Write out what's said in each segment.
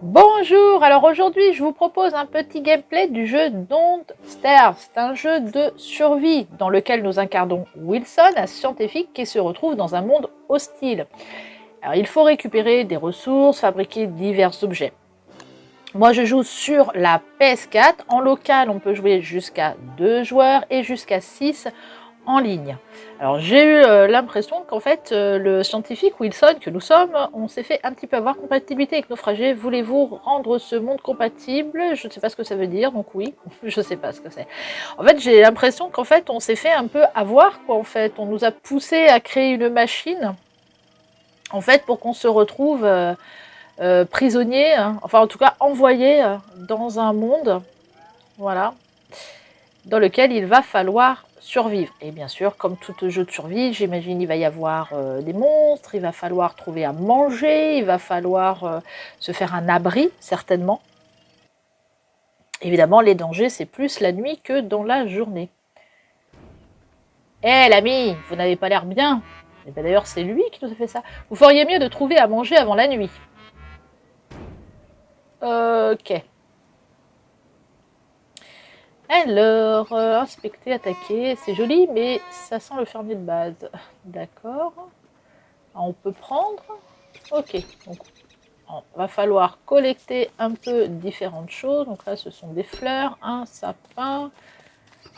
Bonjour, alors aujourd'hui je vous propose un petit gameplay du jeu Don't Starve. C'est un jeu de survie dans lequel nous incarnons Wilson, un scientifique qui se retrouve dans un monde hostile. Alors il faut récupérer des ressources, fabriquer divers objets. Moi je joue sur la PS4, en local on peut jouer jusqu'à 2 joueurs et jusqu'à 6 en ligne. Alors j'ai eu l'impression qu'en fait le scientifique Wilson que nous sommes, on s'est fait un petit peu avoir compatibilité avec naufragés. Voulez-vous rendre ce monde compatible? Je ne sais pas ce que ça veut dire, donc oui, je ne sais pas ce que c'est. En fait j'ai l'impression qu'en fait on s'est fait un peu avoir quoi. En fait on nous a poussé à créer une machine en fait pour qu'on se retrouve prisonnier, hein, enfin en tout cas envoyé dans un monde, voilà, dans lequel il va falloir survivre. Et bien sûr, comme tout jeu de survie, j'imagine il va y avoir des monstres, il va falloir trouver à manger, il va falloir se faire un abri, certainement. Évidemment, les dangers, c'est plus la nuit que dans la journée. Eh l'ami, vous n'avez pas l'air bien. Et ben, d'ailleurs, c'est lui qui nous a fait ça. Vous feriez mieux de trouver à manger avant la nuit. Ok. Alors, inspecter, attaquer, c'est joli, mais ça sent le fermier de base. D'accord. On peut prendre. Ok. Donc, il va falloir collecter un peu différentes choses. Donc là, ce sont des fleurs, un sapin.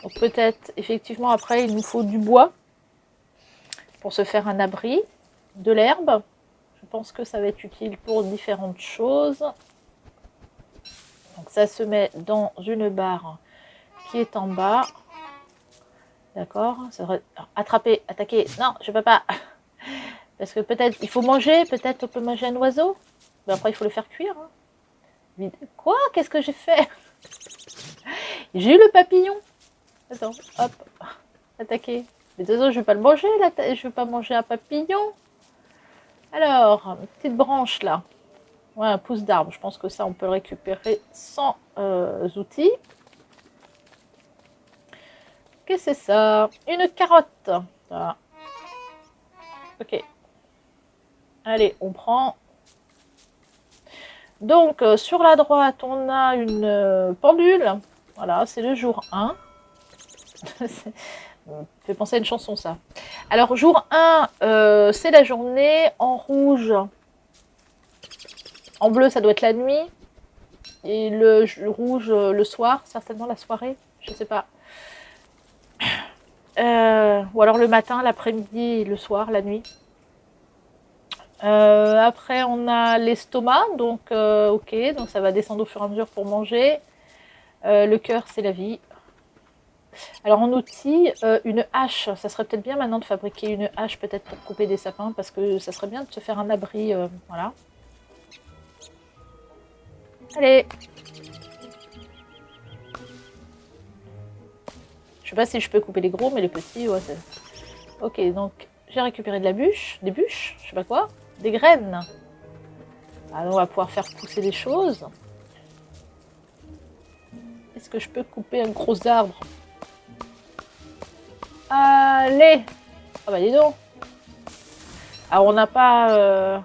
Donc peut-être, effectivement, après, il nous faut du bois pour se faire un abri, de l'herbe. Je pense que ça va être utile pour différentes choses. Donc ça se met dans une barre qui est en bas. D'accord. Attraper, attaquer. Non, je peux pas. Parce que peut-être, il faut manger. Peut-être on peut manger un oiseau. Mais après, il faut le faire cuire. Hein. Quoi? Qu'est-ce que j'ai fait? J'ai eu le papillon. Attends, hop, attaquer. Mais de toute façon, je vais pas le manger, là. Je vais pas manger un papillon. Alors, une petite branche, là. Ouais, un pouce d'arbre. Je pense que ça, on peut le récupérer sans outils. Qu'est-ce que c'est ça? Une carotte. Voilà. Ok. Allez, on prend. Donc, sur la droite, on a une pendule. Voilà, c'est le jour 1. Ça fait penser à une chanson, ça. Alors, jour 1, c'est la journée. En rouge, en bleu, ça doit être la nuit. Et le rouge, le soir, certainement la soirée. Je sais pas. Ou alors le matin, l'après-midi, le soir, la nuit. Après, on a l'estomac. Donc, ok. Donc, ça va descendre au fur et à mesure pour manger. Le cœur, c'est la vie. Alors en outil, une hache, ça serait peut-être bien maintenant de fabriquer une hache peut-être pour couper des sapins, parce que ça serait bien de se faire un abri, voilà. Allez. Je sais pas si je peux couper les gros, mais les petits, ouais. Ok, donc j'ai récupéré de la bûche, des bûches, je sais pas quoi, des graines. Alors on va pouvoir faire pousser des choses. Est-ce que je peux couper un gros arbre? Allez. Ah bah dis donc. Alors on n'a pas...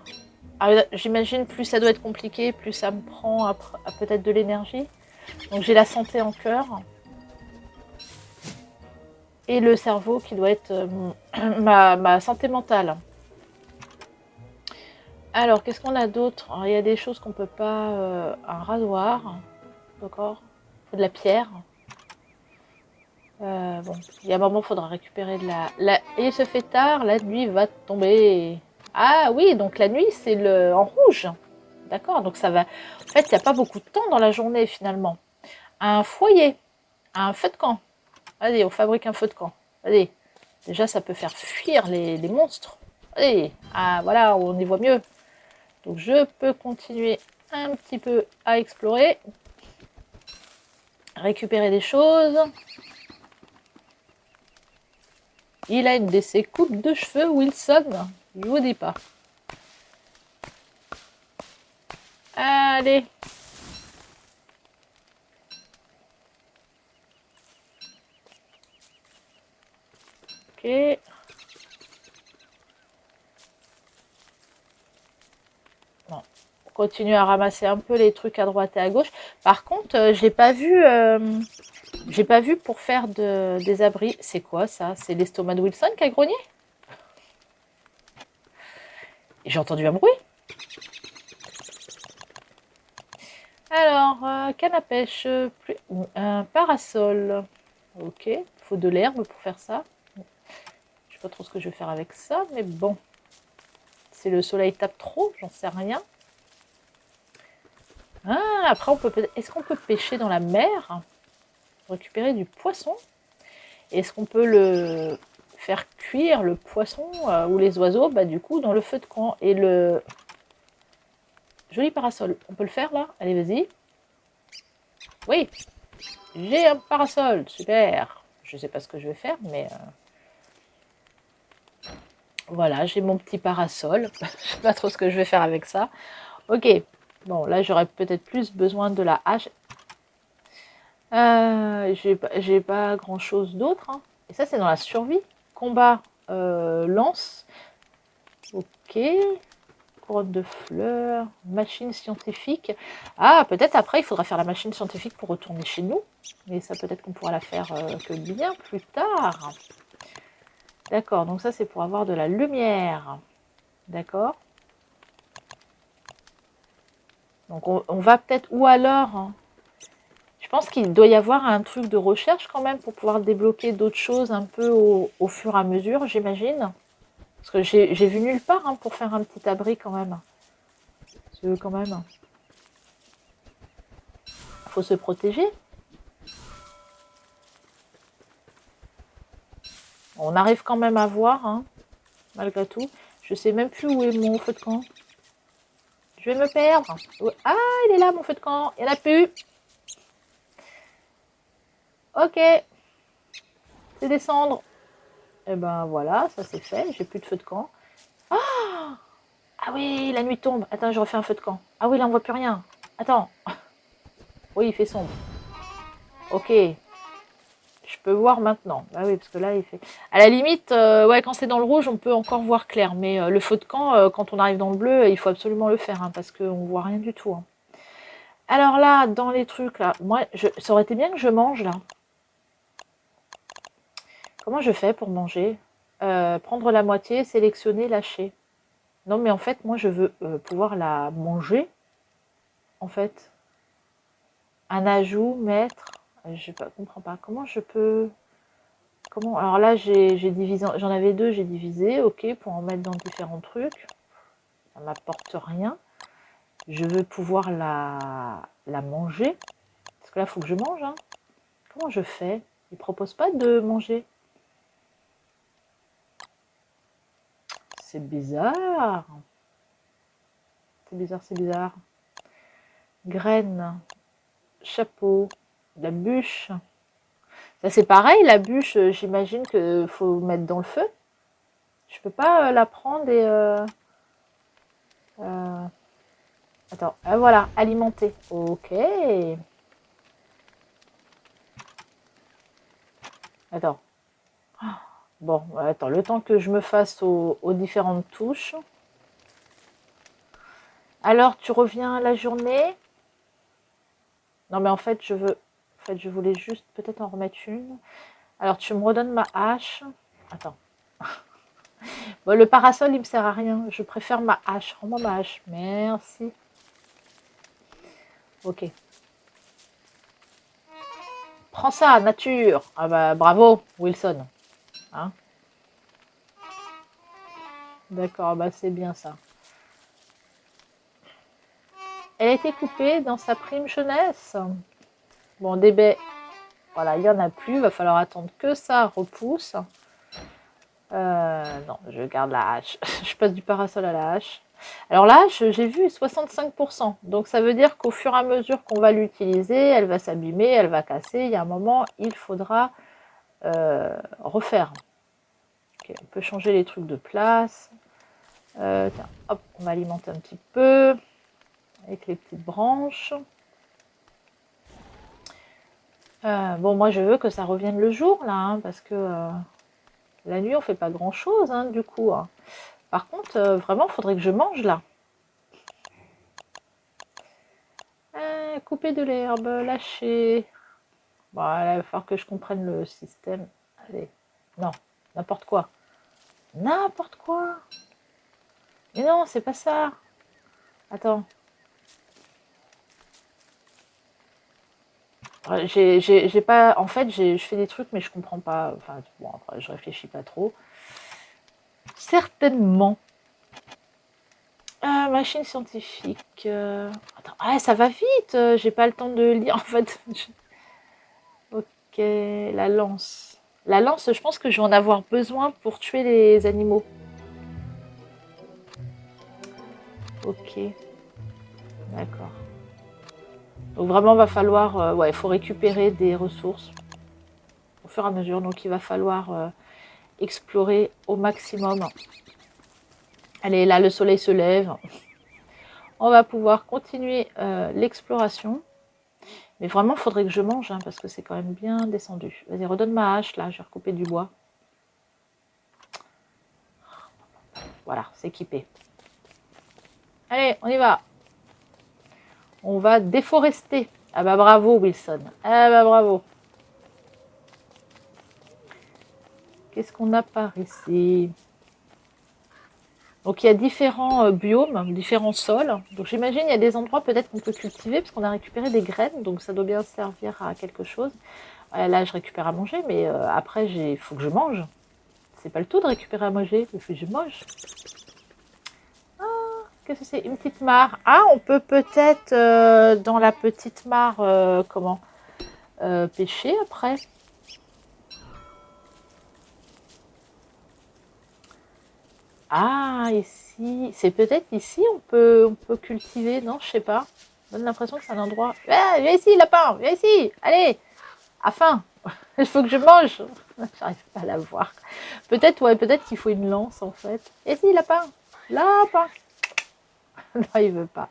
j'imagine plus ça doit être compliqué, plus ça me prend peut-être de l'énergie. Donc j'ai la santé en cœur. Et le cerveau qui doit être ma santé mentale. Alors, qu'est-ce qu'on a d'autre? Il y a des choses qu'on peut pas... un rasoir. D'accord. Il faut de la pierre. Bon, il y a un moment, il faudra récupérer de la... Et il se fait tard, la nuit va tomber. Ah oui, donc la nuit, c'est le en rouge. D'accord, donc ça va... En fait, il n'y a pas beaucoup de temps dans la journée, finalement. Un foyer, un feu de camp. Allez, on fabrique un feu de camp. Allez, déjà, ça peut faire fuir les monstres. Allez, ah voilà, on y voit mieux. Donc, je peux continuer un petit peu à explorer. Récupérer des choses. Il a une de ses coupes de cheveux, Wilson. Je vous dis pas. Allez. Ok. Bon. Continuer à ramasser un peu les trucs à droite et à gauche. Par contre, j'ai pas vu pour faire des abris. C'est quoi ça? C'est l'estomac de Wilson qui a grogné? J'ai entendu un bruit. Alors, canne à pêche, un parasol. Ok, il faut de l'herbe pour faire ça. Je sais pas trop ce que je vais faire avec ça, mais bon. Si le soleil tape trop, j'en sais rien. Ah, après, est-ce qu'on peut pêcher dans la mer? Récupérer du poisson? Est-ce qu'on peut le faire cuire, le poisson ou les oiseaux, bah, du coup, dans le feu de camp? Et le joli parasol, on peut le faire là? Allez, vas-y. Oui, j'ai un parasol, super. Je sais pas ce que je vais faire, mais voilà, j'ai mon petit parasol. Je sais pas trop ce que je vais faire avec ça. Ok, bon, là, j'aurais peut-être plus besoin de la hache. J'ai pas grand-chose d'autre, hein. Et ça, c'est dans la survie. Combat, lance. Ok. Couronne de fleurs, machine scientifique. Ah, peut-être après, il faudra faire la machine scientifique pour retourner chez nous. Mais ça, peut-être qu'on pourra la faire que bien plus tard. D'accord, donc ça, c'est pour avoir de la lumière. D'accord. Donc, on va peut-être... Ou alors... Hein, je pense qu'il doit y avoir un truc de recherche quand même pour pouvoir débloquer d'autres choses un peu au fur et à mesure, j'imagine. Parce que j'ai vu nulle part hein, pour faire un petit abri quand même. Parce que quand même... faut se protéger. On arrive quand même à voir, hein, malgré tout. Je sais même plus où est mon feu de camp. Je vais me perdre. Ah, il est là, mon feu de camp. Il n'y en a plus. Ok. C'est descendre. Et ben voilà, ça c'est fait. J'ai plus de feu de camp. Ah, ah oui, la nuit tombe. Attends, je refais un feu de camp. Ah oui, là on voit plus rien. Attends. Oui, il fait sombre. Ok. Je peux voir maintenant. Ah oui, parce que là, il fait... À la limite, ouais, quand c'est dans le rouge, on peut encore voir clair. Mais le feu de camp, quand on arrive dans le bleu, il faut absolument le faire, hein, parce qu'on voit rien du tout. Hein. Alors là, dans les trucs, là, moi, ça aurait été bien que je mange, là. Comment je fais pour manger? Prendre la moitié, sélectionner, lâcher. Non, mais en fait, moi, je veux pouvoir la manger, en fait. Un ajout, mettre... Je comprends pas. Comment je peux... Comment? Alors là, j'ai divisé, j'en avais deux, j'ai divisé, ok, pour en mettre dans différents trucs. Ça m'apporte rien. Je veux pouvoir la manger. Parce que là, il faut que je mange. Hein. Comment je fais? Ils ne proposent pas de manger. C'est bizarre. C'est bizarre, c'est bizarre. Graines, chapeau, la bûche. Ça, c'est pareil, la bûche, j'imagine qu'il faut mettre dans le feu. Je peux pas la prendre et... attends, voilà, alimenter. Ok. Attends. Bon, attends, le temps que je me fasse aux différentes touches. Alors, tu reviens la journée? Non, mais en fait, je voulais juste peut-être en remettre une. Alors, tu me redonnes ma hache. Attends. Bon, le parasol, il me sert à rien. Je préfère ma hache. Rends-moi ma hache. Merci. Ok. Prends ça, nature. Ah bah, bravo, Wilson. Hein? D'accord, bah c'est bien ça. Elle a été coupée dans sa prime jeunesse. Bon, des baies, voilà, il n'y en a plus. Il va falloir attendre que ça repousse. Non, je garde la hache. Je passe du parasol à la hache. Alors là, j'ai vu 65%. Donc ça veut dire qu'au fur et à mesure qu'on va l'utiliser, elle va s'abîmer, elle va casser. Il y a un moment, il faudra refaire. Okay, on peut changer les trucs de place. Tiens, hop, on va alimenter un petit peu avec les petites branches. Bon, moi, je veux que ça revienne le jour, là, hein, parce que la nuit, on fait pas grand-chose, hein, du coup. Hein. Par contre, vraiment, il faudrait que je mange, là. couper de l'herbe, lâcher. Bon, là, il va falloir que je comprenne le système. Allez, non, n'importe quoi. N'importe quoi. Mais non, c'est pas ça. Attends. J'ai pas. En fait, je fais des trucs, mais je comprends pas. Enfin, bon, après, je réfléchis pas trop. Certainement. Machine scientifique. Attends, ah, ça va vite. J'ai pas le temps de lire. En fait. Ok, la lance. La lance, je pense que je vais en avoir besoin pour tuer les animaux. Ok, d'accord. Donc vraiment, va falloir... ouais, il faut récupérer des ressources au fur et à mesure. Donc il va falloir explorer au maximum. Allez, là, le soleil se lève. On va pouvoir continuer l'exploration. Mais vraiment, il faudrait que je mange, hein, parce que c'est quand même bien descendu. Vas-y, redonne ma hache, là, je vais recouper du bois. Voilà, c'est équipé. Allez, on y va. On va déforester. Ah bah bravo, Wilson. Ah bah bravo. Qu'est-ce qu'on a par ici? Donc il y a différents biomes, différents sols. Donc j'imagine il y a des endroits peut-être qu'on peut cultiver parce qu'on a récupéré des graines, donc ça doit bien servir à quelque chose. Là je récupère à manger, mais après il faut que je mange. C'est pas le tout de récupérer à manger, il faut que je mange. Ah, qu'est-ce que c'est? Une petite mare. Ah, on peut peut-être dans la petite mare, pêcher après. Ah, ici, c'est peut-être ici on peut cultiver, non, je sais pas. Ça donne l'impression que c'est un endroit. Ah, viens ici, lapin, viens ici, allez, à faim, il faut que je mange. J'arrive pas à la voir. Peut-être, ouais, peut-être qu'il faut une lance en fait. Viens ici, lapin, lapin. Non, il veut pas.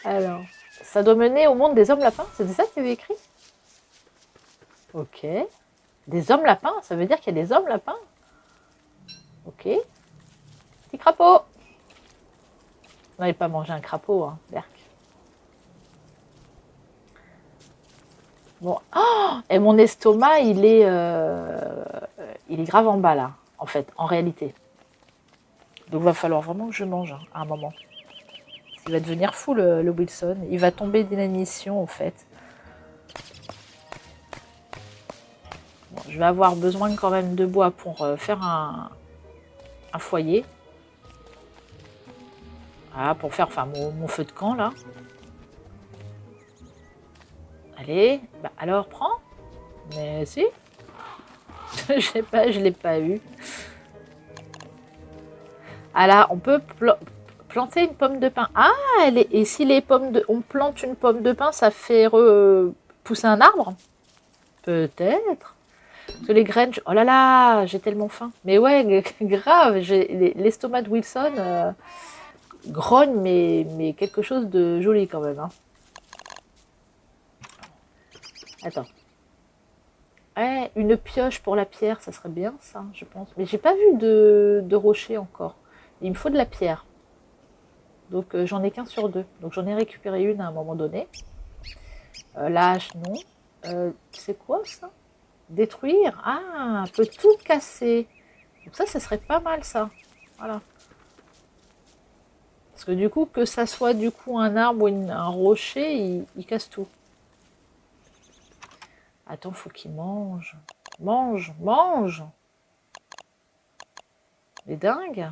Alors, ça doit mener au monde des hommes lapins, c'était ça que tu avais écrit? Ok. Des hommes lapins, ça veut dire qu'il y a des hommes lapins? Ok. Petit crapaud. Non, il pas manger un crapaud, hein, Berk. Bon. Oh, et mon estomac, il est grave en bas, là, en fait, en réalité. Donc, il va falloir vraiment que je mange, hein, à un moment. Il va devenir fou, le Wilson. Il va tomber d'inanition, en fait. Bon, je vais avoir besoin quand même de bois pour faire un foyer. Voilà, pour faire enfin, mon feu de camp, là. Allez, bah alors, prends. Mais si. Je l'ai pas eu. Ah là, on peut planter une pomme de pin. Ah, et si on plante une pomme de pin, ça fait pousser un arbre? Peut-être. Parce que les graines, oh là là, j'ai tellement faim. Mais ouais, grave, l'estomac de Wilson grogne, mais quelque chose de joli quand même. Hein. Attends. Ouais, une pioche pour la pierre, ça serait bien ça, je pense. Mais j'ai pas vu de rocher encore. Il me faut de la pierre. Donc j'en ai qu'un sur deux. Donc j'en ai récupéré une à un moment donné. La hache, non. C'est quoi ça? Détruire. Ah, on peut tout casser. Donc ça serait pas mal ça. Voilà. Parce que du coup, que ça soit du coup un arbre ou un rocher, il casse tout. Attends, faut qu'il mange. Mange, mange. Les dingues.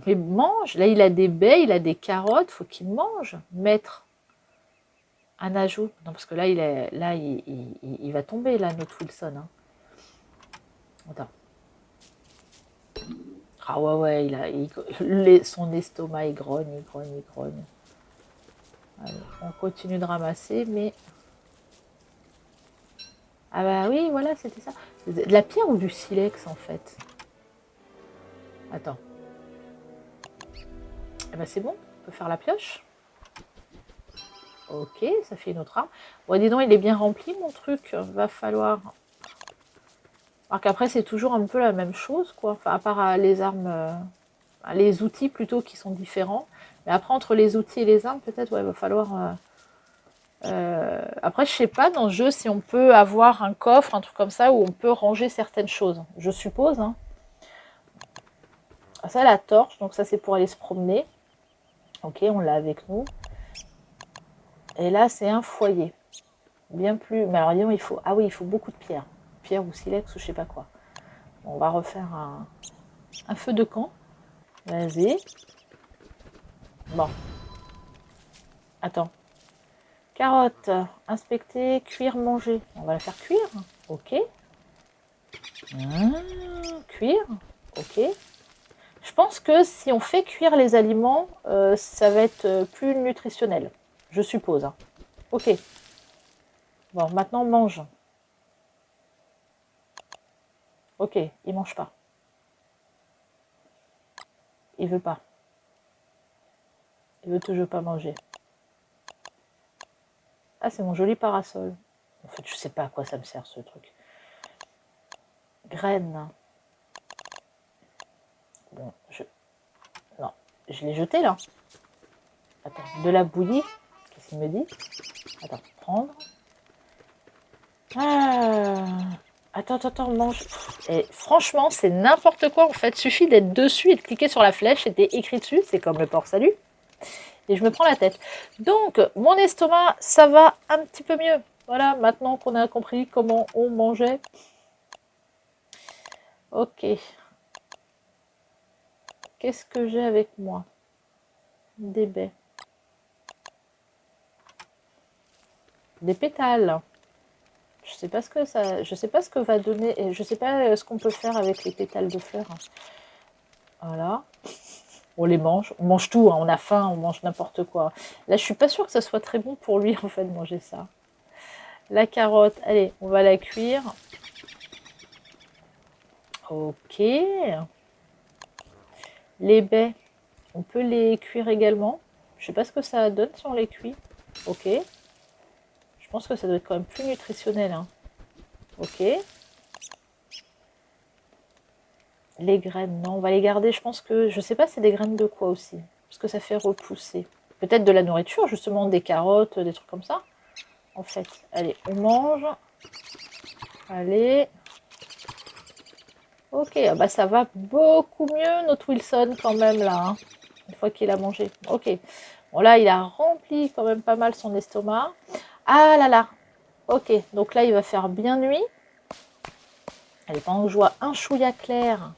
Mais mange. Là, il a des baies, il a des carottes. Faut qu'il mange. Mettre un ajout. Non, parce que là, il va tomber, là, notre Wilson. Hein. Attends. Ah ouais, son estomac, il grogne, il grogne, il grogne. Allez, on continue de ramasser, mais... Ah bah oui, voilà, c'était ça. De la pierre ou du silex, en fait? Attends. Ah bah c'est bon, on peut faire la pioche. Ok, ça fait une autre arme. Bon, dis donc, il est bien rempli, mon truc. Va falloir... Alors qu'après, c'est toujours un peu la même chose, quoi. Enfin, à part les armes... les outils plutôt qui sont différents. Mais après, entre les outils et les armes, peut-être, ouais, il va falloir... après, je sais pas dans ce jeu si on peut avoir un coffre, un truc comme ça, où on peut ranger certaines choses. Je suppose. Hein. Ah, ça, la torche, donc ça, c'est pour aller se promener. Ok, on l'a avec nous. Et là, c'est un foyer. Bien plus... Mais alors, disons, il faut... Ah oui, il faut beaucoup de pierres. Pierre ou silex ou je sais pas quoi. On va refaire un feu de camp. Vas-y. Bon. Attends. Carotte. Inspecter, cuire, manger. On va la faire cuire. Ok. Cuire. Ok. Je pense que si on fait cuire les aliments, ça va être plus nutritionnel. Je suppose. Hein. Ok. Bon, maintenant, mange. Ok, il mange pas. Il veut pas. Il veut toujours pas manger. Ah, c'est mon joli parasol. En fait, je sais pas à quoi ça me sert, ce truc. Graines. Bon, non, je l'ai jeté, là. Attends, de la bouillie. Qu'est-ce qu'il me dit? Attends, prendre. Ah. Attends, mange. Et franchement, c'est n'importe quoi, en fait. Suffit d'être dessus et de cliquer sur la flèche. C'était écrit dessus. C'est comme le port salut. Et je me prends la tête. Donc, mon estomac, ça va un petit peu mieux. Voilà, maintenant qu'on a compris comment on mangeait. Ok. Qu'est-ce que j'ai avec moi? Des baies. Des pétales. Je sais pas ce que ça, je sais pas ce que va donner, et je sais pas ce qu'on peut faire avec les pétales de fleurs. Voilà. On les mange, on mange tout, hein. On a faim, on mange n'importe quoi. Là, je suis pas sûre que ça soit très bon pour lui en fait de manger ça. La carotte, allez, on va la cuire. Ok. Les baies, on peut les cuire également. Je sais pas ce que ça donne si on les cuit. Ok. Je pense que ça doit être quand même plus nutritionnel. Hein. Ok. Les graines, non, on va les garder. Je pense que, je sais pas, c'est des graines de quoi aussi. Parce que ça fait repousser. Peut-être de la nourriture, justement, des carottes, des trucs comme ça. En fait, allez, on mange. Allez. Ok, ah bah ça va beaucoup mieux, notre Wilson, quand même, là. Hein, une fois qu'il a mangé. Ok. Bon, là, il a rempli quand même pas mal son estomac. Ah là là. Ok, donc là, il va faire bien nuit. Allez, pendant que je vois un chouïa clair.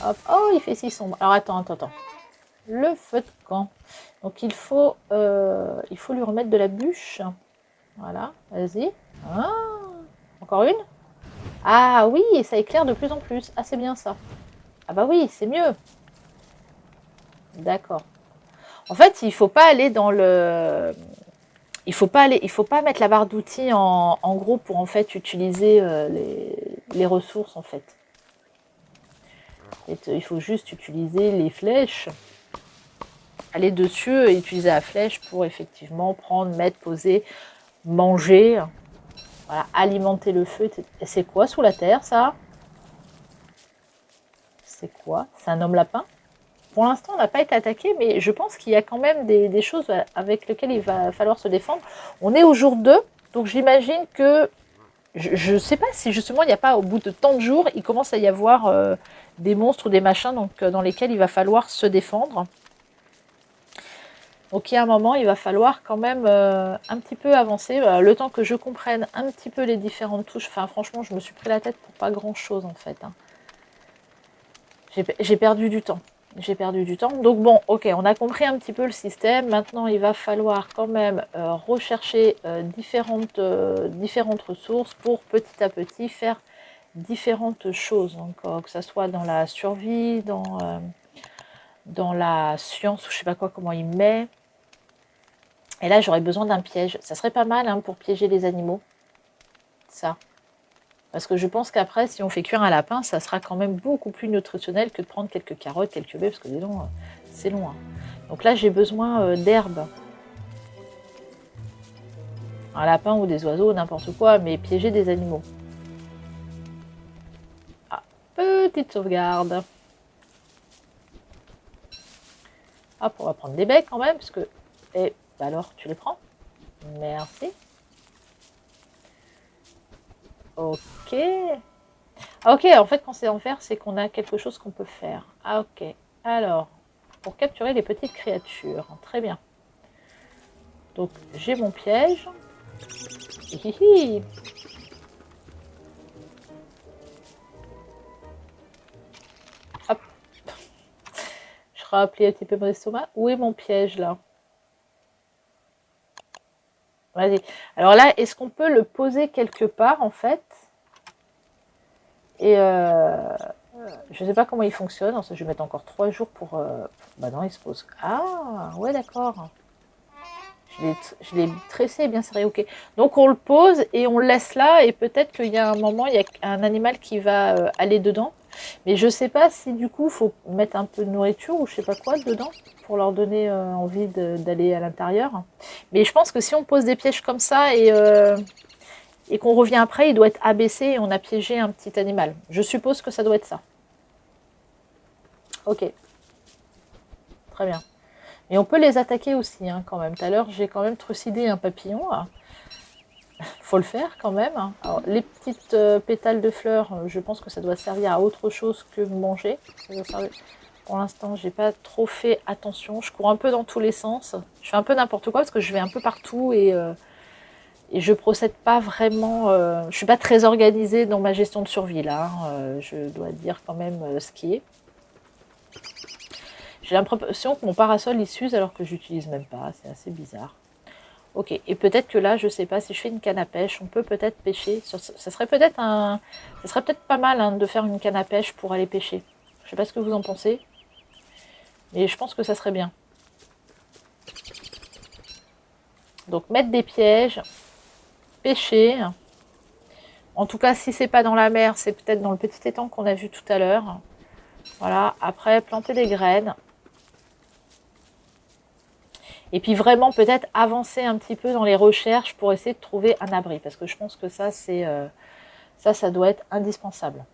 Hop. Oh, il fait si sombre. Alors, attends. Le feu de camp. Donc, il faut lui remettre de la bûche. Voilà, vas-y. Ah, encore une. Ah oui, et ça éclaire de plus en plus. Ah, c'est bien ça. Ah bah oui, c'est mieux. D'accord. En fait, il faut pas aller dans le... Il faut pas mettre la barre d'outils en gros pour en fait utiliser les ressources en fait. Il faut juste utiliser les flèches, aller dessus et utiliser la flèche pour effectivement prendre, mettre, poser, manger, voilà, alimenter le feu. C'est quoi sous la terre ça? C'est quoi? C'est un homme lapin? Pour l'instant, on n'a pas été attaqué, mais je pense qu'il y a quand même des choses avec lesquelles il va falloir se défendre. On est au jour 2, donc j'imagine que... Je ne sais pas si justement il n'y a pas, au bout de tant de jours, il commence à y avoir des monstres ou des machins donc, dans lesquels il va falloir se défendre. Donc il y a un moment, il va falloir quand même un petit peu avancer. Le temps que je comprenne un petit peu les différentes touches. Enfin, franchement, je me suis pris la tête pour pas grand-chose en fait. Hein. J'ai perdu du temps. J'ai perdu du temps. Donc bon, ok, on a compris un petit peu le système. Maintenant, il va falloir quand même rechercher différentes ressources pour petit à petit faire différentes choses. Donc, que ce soit dans la survie, dans la science, ou je sais pas quoi, comment il met. Et là, j'aurais besoin d'un piège. Ça serait pas mal hein, pour piéger les animaux. Ça. Parce que je pense qu'après, si on fait cuire un lapin, ça sera quand même beaucoup plus nutritionnel que de prendre quelques carottes, quelques baies, parce que dis donc, c'est long. Hein. Donc là, j'ai besoin d'herbes. Un lapin ou des oiseaux, n'importe quoi, mais piéger des animaux. Ah, petite sauvegarde. Hop, on va prendre des baies quand même, parce que... Et bah alors, tu les prends? Merci. Ok. Ah ok, en fait, quand c'est en fer, c'est qu'on a quelque chose qu'on peut faire. Ah ok. Alors, pour capturer les petites créatures. Très bien. Donc, j'ai mon piège. Hihihi. Hop. Je rappelais un petit peu mon estomac. Où est mon piège, là? Vas-y. Alors là, est-ce qu'on peut le poser quelque part, en fait? Et je sais pas comment il fonctionne. Je vais mettre encore 3 jours pour... Bah non, il se pose. Ah, ouais, d'accord. Je l'ai tressé et bien serré, ok. Donc on le pose et on le laisse là. Et peut-être qu'il y a un moment, il y a un animal qui va aller dedans. Mais je sais pas si du coup, il faut mettre un peu de nourriture ou je sais pas quoi dedans pour leur donner envie d'aller à l'intérieur. Mais je pense que si on pose des pièges comme ça et qu'on revient après, il doit être abaissé et on a piégé un petit animal. Je suppose que ça doit être ça. Ok, très bien. Et on peut les attaquer aussi, hein, quand même. Tout à l'heure, j'ai quand même trucidé un papillon. Faut le faire quand même. Alors, les petites pétales de fleurs, je pense que ça doit servir à autre chose que manger. Pour l'instant, j'ai pas trop fait attention. Je cours un peu dans tous les sens. Je fais un peu n'importe quoi parce que je vais un peu partout et je procède pas vraiment. Je suis pas très organisée dans ma gestion de survie là. Je dois dire quand même ce qui est. J'ai l'impression que mon parasol il s'use alors que j'utilise même pas. C'est assez bizarre. Ok, et peut-être que là, je sais pas, si je fais une canne à pêche, on peut peut-être pêcher. Ça serait peut-être pas mal hein, de faire une canne à pêche pour aller pêcher. Je sais pas ce que vous en pensez, mais je pense que ça serait bien. Donc mettre des pièges, pêcher. En tout cas, si c'est pas dans la mer, c'est peut-être dans le petit étang qu'on a vu tout à l'heure. Voilà, après planter des graines. Et puis vraiment peut-être avancer un petit peu dans les recherches pour essayer de trouver un abri. Parce que je pense que ça, ça doit être indispensable.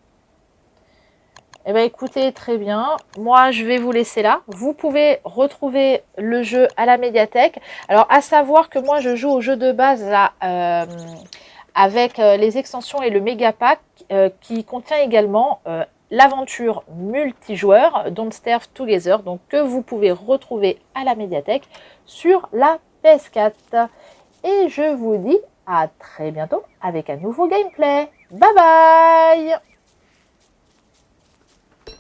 Eh bien écoutez, très bien. Moi, je vais vous laisser là. Vous pouvez retrouver le jeu à la médiathèque. Alors, à savoir que moi, je joue au jeu de base là, avec les extensions et le méga pack qui contient également l'aventure multijoueur Don't Starve Together, donc que vous pouvez retrouver à la médiathèque sur la PS4. Et je vous dis à très bientôt avec un nouveau gameplay. Bye bye!